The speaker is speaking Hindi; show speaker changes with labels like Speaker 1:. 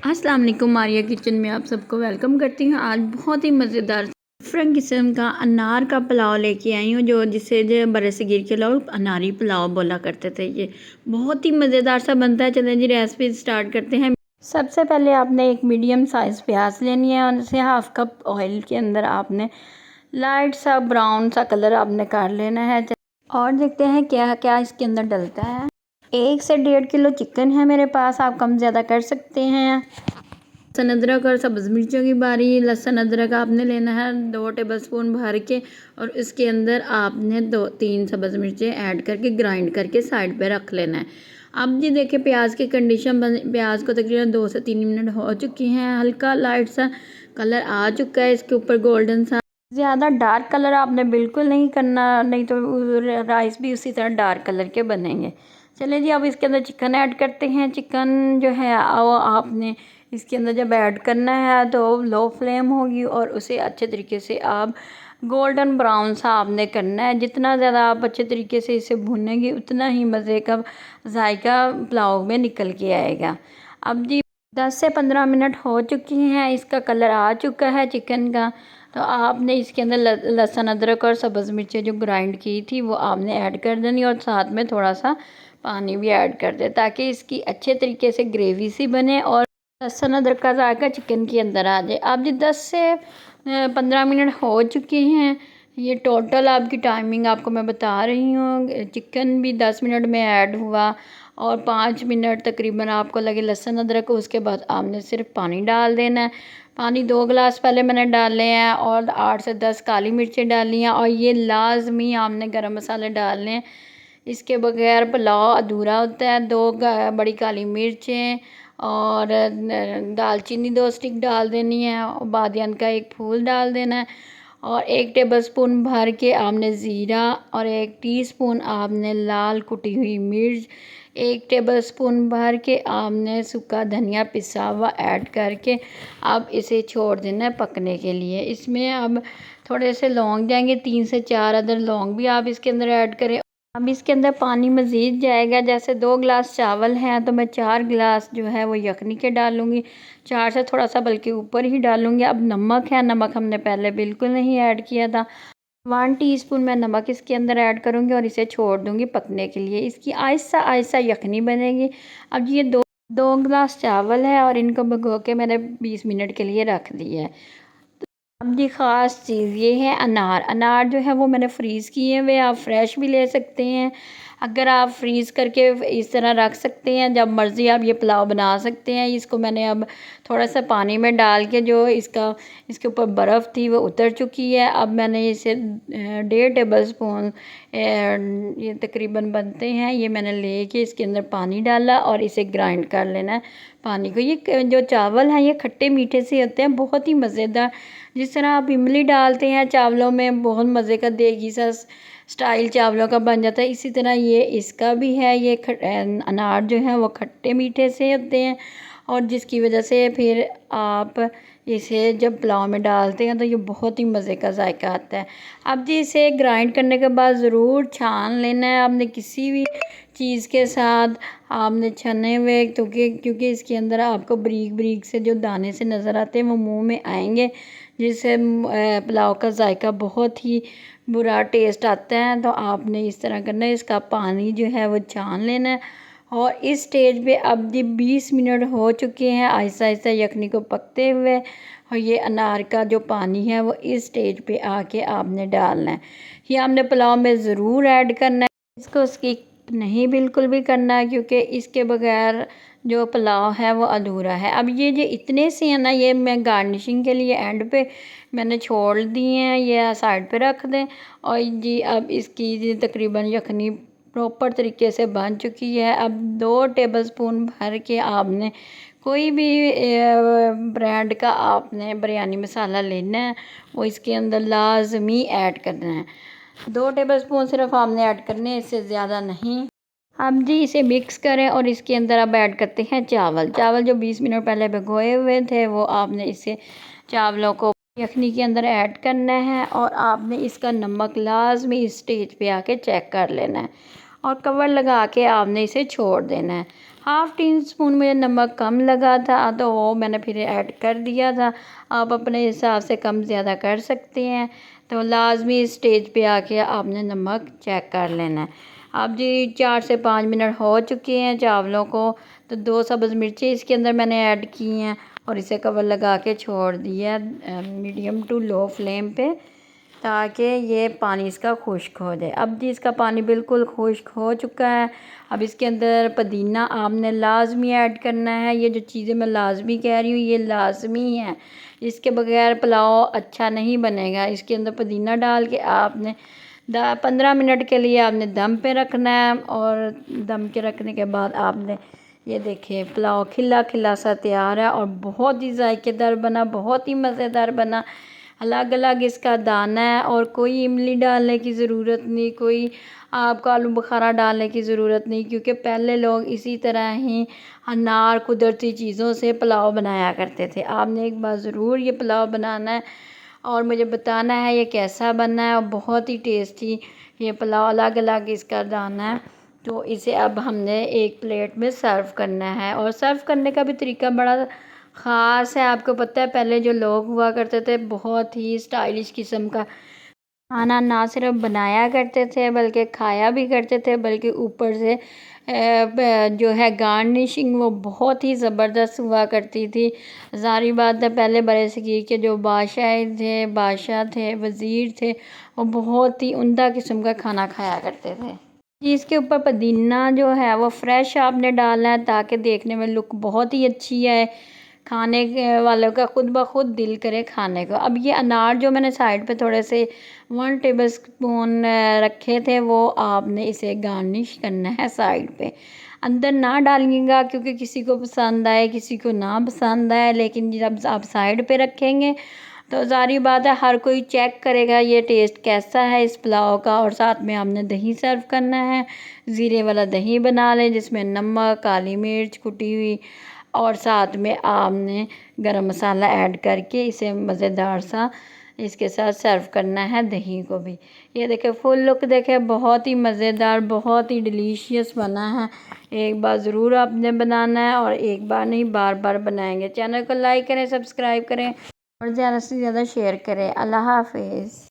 Speaker 1: अस्सलाम वालेकुम, मारिया किचन में आप सबको वेलकम करती हूँ। आज बहुत ही मज़ेदार डिफरेंट किस्म का अनार का पुलाव लेके आई हूँ, जिसे बरसगीर के लोग अनारी पुलाव बोला करते थे। ये बहुत ही मज़ेदार सा बनता है। चलें जी रेसिपी स्टार्ट करते हैं। सबसे पहले आपने एक मीडियम साइज़ प्याज लेनी है और इसे हाफ़ कप ऑयल के अंदर आपने लाइट सा ब्राउन सा कलर आपने कर लेना है। और देखते हैं क्या क्या इसके अंदर डलता है। 1 से 1.5 किलो चिकन है मेरे पास, आप कम ज़्यादा कर सकते हैं। लहसुन अदरक और सब्ज़ मिर्चों की बारी। लहसुन अदरक आपने लेना है 2 टेबलस्पून भर के, और इसके अंदर आपने 2-3 सब्ज़ मिर्चें ऐड करके ग्राइंड करके साइड पे रख लेना है। अब जी देखिए प्याज की कंडीशन प्याज को तकरीबन 2 से 3 मिनट हो चुकी हैं। हल्का लाइट सा कलर आ चुका है इसके ऊपर गोल्डन सा। ज़्यादा डार्क कलर आपने बिल्कुल नहीं करना, नहीं तो राइस भी उसी तरह डार्क कलर के बनेंगे। चलिए जी अब इसके अंदर चिकन ऐड करते हैं। चिकन जो है वो आपने इसके अंदर जब ऐड करना है तो लो फ्लेम होगी और उसे अच्छे तरीके से आप गोल्डन ब्राउन सा आपने करना है। जितना ज़्यादा आप अच्छे तरीके से इसे भूनेंगे उतना ही मज़े का जायका पुलाव में निकल के आएगा। अब जी 10 से 15 मिनट हो चुकी हैं, इसका कलर आ चुका है चिकन का। तो आपने इसके अंदर लहसुन अदरक और सब्ज़ मिर्चें जो ग्राइंड की थी वो आपने ऐड कर देनी, और साथ में थोड़ा सा पानी भी ऐड कर दे ताकि इसकी अच्छे तरीके से ग्रेवी सी बने और लहसुन अदरक का जायका चिकन के अंदर आ जाए। अब जी 10 से 15 मिनट हो चुके हैं। ये टोटल आपकी टाइमिंग आपको मैं बता रही हूँ। चिकन भी 10 मिनट में ऐड हुआ और 5 मिनट तकरीबन आपको लगे लहसुन अदरक। उसके बाद आपने सिर्फ पानी डाल देना है। पानी 2 गिलास पहले मैंने डाले हैं और 8 से 10 काली मिर्चें डाली हैं, और ये लाजमी आपने गरम मसाले डालने हैं। इसके बगैर पुलाव अधूरा होता है। 2 बड़ी काली मिर्चें और दालचीनी 2 स्टिक डाल देनी है, और बादियान का 1 फूल डाल देना है, और 1 टेबलस्पून भर के आपने ज़ीरा, और 1 टीस्पून आपने लाल कुटी हुई मिर्च, 1 टेबलस्पून भर के आपने सूखा धनिया पिसा हुआ ऐड करके अब इसे छोड़ देना है पकने के लिए। इसमें अब थोड़े से लौंग जाएंगे, 3 से 4 अदर लौंग भी आप इसके अंदर ऐड करें। अब इसके अंदर पानी मज़ीद जाएगा। जैसे 2 गिलास चावल हैं तो मैं 4 गिलास जो है वो यखनी के डालूँगी, 4 से थोड़ा सा बल्कि ऊपर ही डालूँगी। अब नमक है, नमक हमने पहले बिल्कुल नहीं ऐड किया था। 1 टीस्पून मैं नमक इसके अंदर ऐड करूँगी और इसे छोड़ दूँगी पकने के लिए। इसकी आहिस्ता आहिस्ता यखनी बनेगी। अब ये 2 गिलास चावल है और इनको भिगो के मैंने 20 मिनट के लिए रख दिया है। अब जी ख़ास चीज़ ये है अनार। अनार जो है वो मैंने फ्रीज़ किए हुए, आप फ्रेश भी ले सकते हैं। अगर आप फ्रीज़ करके इस तरह रख सकते हैं, जब मर्ज़ी आप ये पुलाव बना सकते हैं। इसको मैंने अब थोड़ा सा पानी में डाल के जो इसके ऊपर बर्फ़ थी वो उतर चुकी है। अब मैंने इसे 1.5 टेबलस्पून ये तकरीबन बनते हैं, ये मैंने लेके इसके अंदर पानी डाला और इसे ग्राइंड कर लेना है पानी को। ये जो चावल हैं ये खट्टे मीठे से होते हैं, बहुत ही मज़ेदार। जिस तरह आप इमली डालते हैं चावलों में, बहुत मज़े का देगी सा स्टाइल चावलों का बन जाता है, इसी तरह ये इसका भी है। ये अनार जो है वो खट्टे मीठे से होते हैं, और जिसकी वजह से फिर आप इसे जब पुलाव में डालते हैं तो ये बहुत ही मज़े का जायका आता है। अब जी इसे ग्राइंड करने के बाद ज़रूर छान लेना है आपने किसी भी चीज़ के साथ। आपने छने हुए क्योंकि इसके अंदर आपको बारीक बारीक से जो दाने से नज़र आते हैं वो मुंह में आएंगे, जिससे पुलाव का जायका बहुत ही बुरा टेस्ट आता है। तो आपने इस तरह करना है, इसका पानी जो है वो छान लेना है। और इस स्टेज पे अब जी 20 मिनट हो चुके हैं आहिस्ता आहिस्ता यखनी को पकते हुए, और ये अनार का जो पानी है वो इस स्टेज पे आके आपने डालना है। ये आपने पुलाव में ज़रूर ऐड करना है, इसको स्किप नहीं बिल्कुल भी करना है, क्योंकि इसके बगैर जो पुलाव है वो अधूरा है। अब ये जो इतने से है ना, ये मैं गार्निशिंग के लिए एंड पे मैंने छोड़ दिए हैं, ये साइड पे रख दें। और जी अब इसकी जी तकरीबन यखनी प्रॉपर तरीके से बन चुकी है। अब 2 टेबलस्पून भर के आपने कोई भी ब्रांड का आपने बिरयानी मसाला लेना है, वो इसके अंदर लाजमी ऐड करना है। 2 टेबलस्पून सिर्फ आपने ऐड करने हैं, इससे ज़्यादा नहीं। अब जी इसे मिक्स करें और इसके अंदर अब ऐड करते हैं चावल। चावल जो 20 मिनट पहले भिगोए हुए थे वो आपने इसे चावलों को यखनी के अंदर ऐड करना है, और आपने इसका नमक लाजमी इस स्टेज पे आके चेक कर लेना है, और कवर लगा के आपने इसे छोड़ देना है। हाफ़ टी स्पून मुझे नमक कम लगा था तो वो मैंने फिर ऐड कर दिया था। आप अपने हिसाब से कम ज़्यादा कर सकते हैं। तो लाज़मी स्टेज पे आके आपने नमक चेक कर लेना है। अब जी 4 से 5 मिनट हो चुके हैं चावलों को, तो 2 सब्ज़ मिर्ची इसके अंदर मैंने ऐड की हैं और इसे कवर लगा के छोड़ दिया मीडियम टू लो फ्लेम पे, ताकि ये पानी इसका खुश्क हो जाए। अब जी इसका पानी बिल्कुल खुश्क हो चुका है। अब इसके अंदर पुदीना आपने लाज़मी ऐड करना है। ये जो चीज़ें मैं लाज़मी कह रही हूँ ये लाज़मी है, इसके बगैर पुलाव अच्छा नहीं बनेगा। इसके अंदर पुदीना डाल के आपने 15 मिनट के लिए आपने दम पे रखना है और दम के रखने के बाद आपने ये देखिए पुलाव खिला खिला सा तैयार है और बहुत ही जायकेदार बना, बहुत ही मज़ेदार बना। अलग अलग इसका दाना है और कोई इमली डालने की ज़रूरत नहीं, कोई आपको आलू बुखारा डालने की ज़रूरत नहीं, क्योंकि पहले लोग इसी तरह ही अनार कुदरती चीज़ों से पुलाव बनाया करते थे। आपने एक बार ज़रूर ये पुलाव बनाना है और मुझे बताना है ये कैसा बना है। और बहुत ही टेस्टी ये पुलाव, अलग अलग इसका दाना है। तो इसे अब हमने एक प्लेट में सर्व करना है और सर्व करने का भी तरीका बड़ा ख़ास है। आपको पता है पहले जो लोग हुआ करते थे बहुत ही स्टाइलिश किस्म का खाना ना सिर्फ बनाया करते थे बल्कि खाया भी करते थे, बल्कि ऊपर से जो है गार्निशिंग वो बहुत ही ज़बरदस्त हुआ करती थी। ज़ाहिर बात है पहले बरसगीर के जो बादशाह थे, वज़ीर थे, वो बहुत ही उम्दा किस्म का खाना खाया करते थे जी। इसके ऊपर पुदीना जो है वो फ्रेश आपने डालना है ताकि देखने में लुक बहुत ही अच्छी है, खाने के वालों का खुद ब खुद दिल करे खाने को। अब ये अनार जो मैंने साइड पे थोड़े से 1 टेबलस्पून रखे थे वो आपने इसे गार्निश करना है साइड पे। अंदर ना डालिएगा क्योंकि किसी को पसंद आए किसी को ना पसंद आए, लेकिन जब आप साइड पे रखेंगे तो ज़ाहिर बात है हर कोई चेक करेगा ये टेस्ट कैसा है इस पुलाव का। और साथ में आपने दही सर्व करना है, ज़ीरे वाला दही बना लें जिसमें नमक, काली मिर्च कुटी हुई और साथ में आपने गरम मसाला ऐड करके इसे मज़ेदार सा इसके साथ सर्व करना है दही को भी। ये देखें फुल लुक देखें, बहुत ही मज़ेदार, बहुत ही डिलीशियस बना है। एक बार ज़रूर आपने बनाना है और एक बार नहीं बार बार बनाएंगे। चैनल को लाइक करें, सब्सक्राइब करें और ज़्यादा से ज़्यादा शेयर करें। अल्लाह हाफिज़।